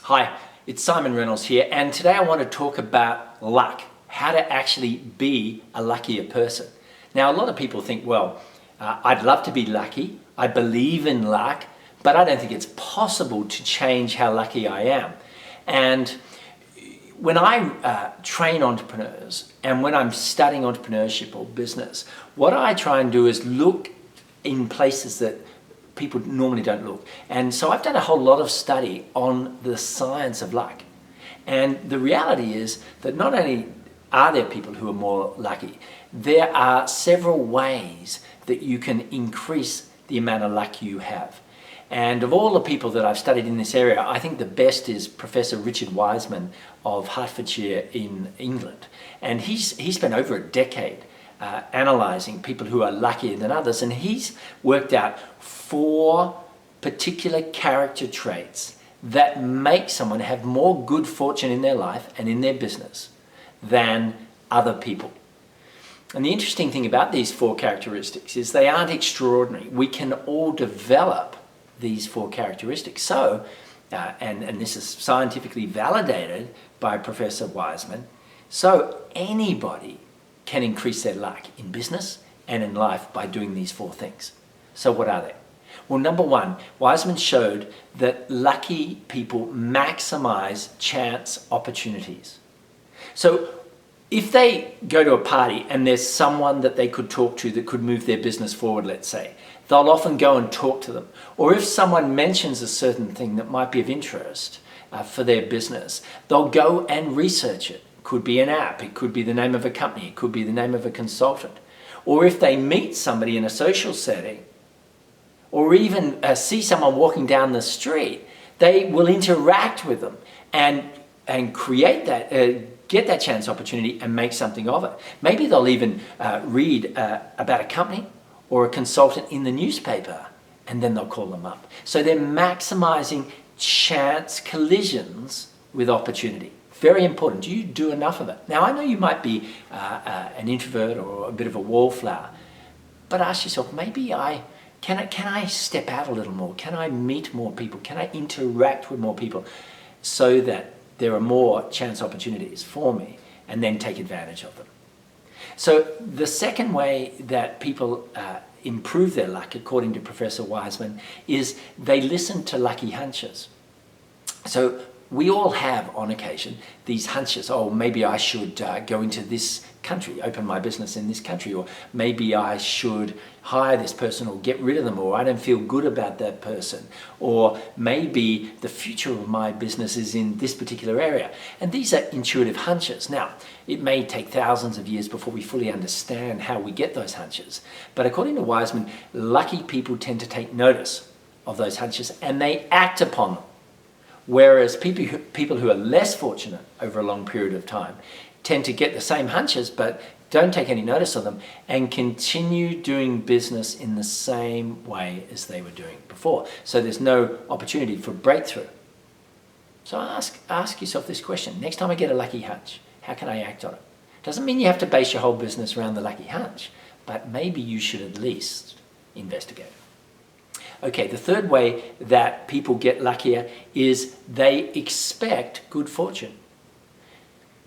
Hi, it's Simon Reynolds here, and today I want to talk about luck, how to actually be a luckier person. Now, a lot of people think, I'd love to be lucky, I believe in luck, but I don't think it's possible to change how lucky I am. And when I train entrepreneurs and when I'm studying entrepreneurship or business, what I try and do is look in places that people normally don't look. And so I've done a whole lot of study on the science of luck. And the reality is that not only are there people who are more lucky, there are several ways that you can increase the amount of luck you have. And of all the people that I've studied in this area, I think the best is Professor Richard Wiseman of Hertfordshire in England. And he's spent over a decade analysing people who are luckier than others, and he's worked out 4 particular character traits that make someone have more good fortune in their life and in their business than other people. And the interesting thing about these 4 characteristics is they aren't extraordinary. We can all develop these 4 characteristics. So, and this is scientifically validated by Professor Wiseman, so anybody can increase their luck in business and in life by doing these 4 things. So what are they? Well, number 1, Wiseman showed that lucky people maximize chance opportunities. So if they go to a party and there's someone that they could talk to that could move their business forward, let's say, they'll often go and talk to them. Or if someone mentions a certain thing that might be of interest for their business, they'll go and research it. It could be an app, it could be the name of a company, it could be the name of a consultant. Or if they meet somebody in a social setting, or even see someone walking down the street, they will interact with them and create that, get that chance opportunity and make something of it. Maybe they'll even read about a company or a consultant in the newspaper, and then they'll call them up. So they're maximizing chance collisions with opportunity. Very important. Do you do enough of it? Now, I know you might be an introvert or a bit of a wallflower, but ask yourself, can I step out a little more? Can I meet more people? Can I interact with more people so that there are more chance opportunities for me, and then take advantage of them? So the second way that people improve their luck, according to Professor Wiseman, is they listen to lucky hunches. So we all have, on occasion, these hunches. Oh, maybe I should go into this country, open my business in this country, or maybe I should hire this person or get rid of them, or I don't feel good about that person, or maybe the future of my business is in this particular area. And these are intuitive hunches. Now, it may take thousands of years before we fully understand how we get those hunches, but according to Wiseman, lucky people tend to take notice of those hunches and they act upon them. Whereas people who are less fortunate over a long period of time tend to get the same hunches but don't take any notice of them and continue doing business in the same way as they were doing before. So there's no opportunity for breakthrough. So ask yourself this question. Next time I get a lucky hunch, how can I act on it? Doesn't mean you have to base your whole business around the lucky hunch, but maybe you should at least investigate. Okay, the third way that people get luckier is they expect good fortune.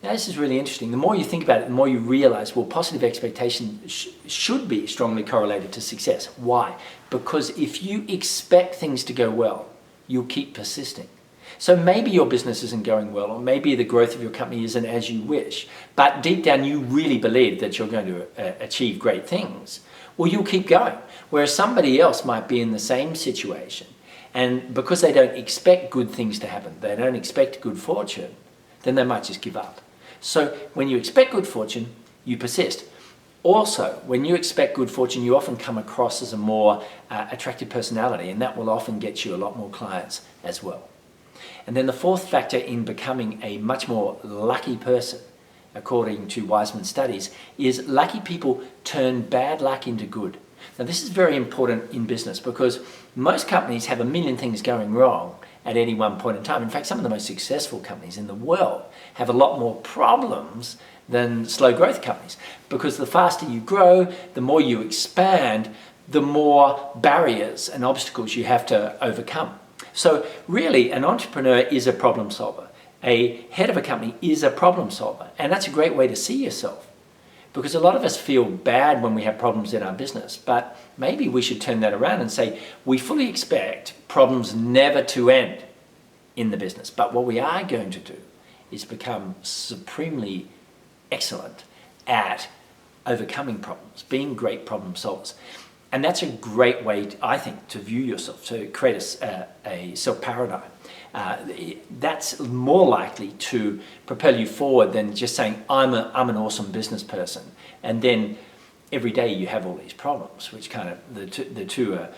Now, this is really interesting. The more you think about it, the more you realize, positive expectation should be strongly correlated to success. Why? Because if you expect things to go well, you'll keep persisting. So maybe your business isn't going well, or maybe the growth of your company isn't as you wish, but deep down you really believe that you're going to achieve great things. Well, you'll keep going. Whereas somebody else might be in the same situation, and because they don't expect good things to happen, they don't expect good fortune, then they might just give up. So when you expect good fortune, you persist. Also, when you expect good fortune, you often come across as a more attractive personality, and that will often get you a lot more clients as well. And then the fourth factor in becoming a much more lucky person, according to Wiseman studies, is lucky people turn bad luck into good. Now, this is very important in business because most companies have a million things going wrong at any one point in time. In fact, some of the most successful companies in the world have a lot more problems than slow growth companies, because the faster you grow, the more you expand, the more barriers and obstacles you have to overcome. So really, an entrepreneur is a problem solver. A head of a company is a problem solver. And that's a great way to see yourself. Because a lot of us feel bad when we have problems in our business, but maybe we should turn that around and say, we fully expect problems never to end in the business. But what we are going to do is become supremely excellent at overcoming problems, being great problem solvers. And that's a great way, I think, to view yourself, to create a self-paradigm. That's more likely to propel you forward than just saying, I'm an awesome business person. And then every day you have all these problems, which kind of, the two are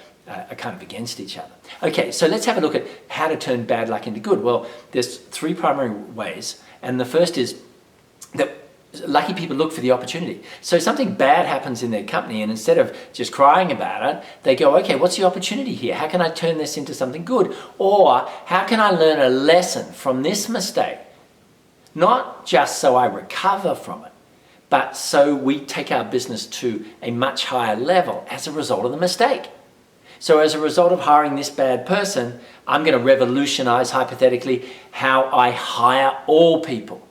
kind of against each other. Okay, so let's have a look at how to turn bad luck into good. Well, there's three primary ways. And the first is that lucky people look for the opportunity. So something bad happens in their company, and instead of just crying about it, they go, okay, what's the opportunity here? How can I turn this into something good? Or how can I learn a lesson from this mistake? Not just so I recover from it, but so we take our business to a much higher level as a result of the mistake. So as a result of hiring this bad person, I'm going to revolutionize, hypothetically, how I hire all people.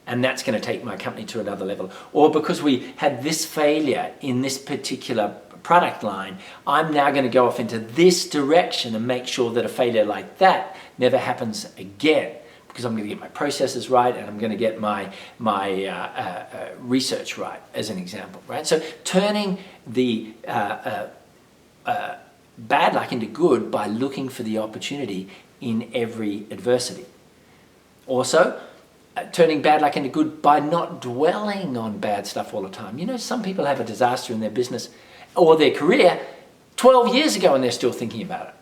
And that's going to take my company to another level. Or because we had this failure in this particular product line, I'm now going to go off into this direction and make sure that a failure like that never happens again. Because I'm going to get my processes right, and I'm going to get my research right, as an example, right? So turning the bad luck into good by looking for the opportunity in every adversity. Also, turning bad luck into good by not dwelling on bad stuff all the time. You know, some people have a disaster in their business or their career 12 years ago and they're still thinking about it.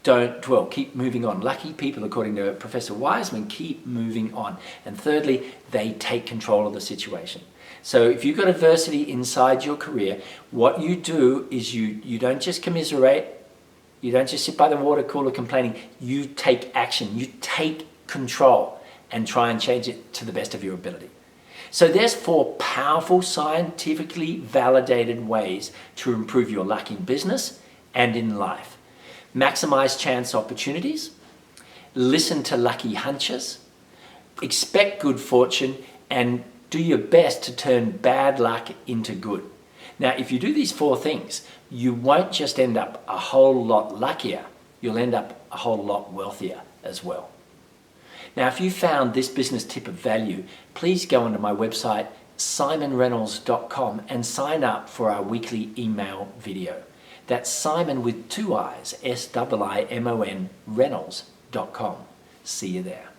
Don't dwell, keep moving on. Lucky people, according to Professor Wiseman, keep moving on. And thirdly, they take control of the situation. So if you've got adversity inside your career, what you do is you don't just commiserate, you don't just sit by the water cooler complaining, you take action, you take control and try and change it to the best of your ability. So there's 4 powerful, scientifically validated ways to improve your luck in business and in life. Maximize chance opportunities, listen to lucky hunches, expect good fortune, and do your best to turn bad luck into good. Now, if you do these 4 things, you won't just end up a whole lot luckier, you'll end up a whole lot wealthier as well. Now, if you found this business tip of value, please go onto my website, simonreynolds.com, and sign up for our weekly email video. That's Simon with 2 I's, SIIMON, Reynolds.com. See you there.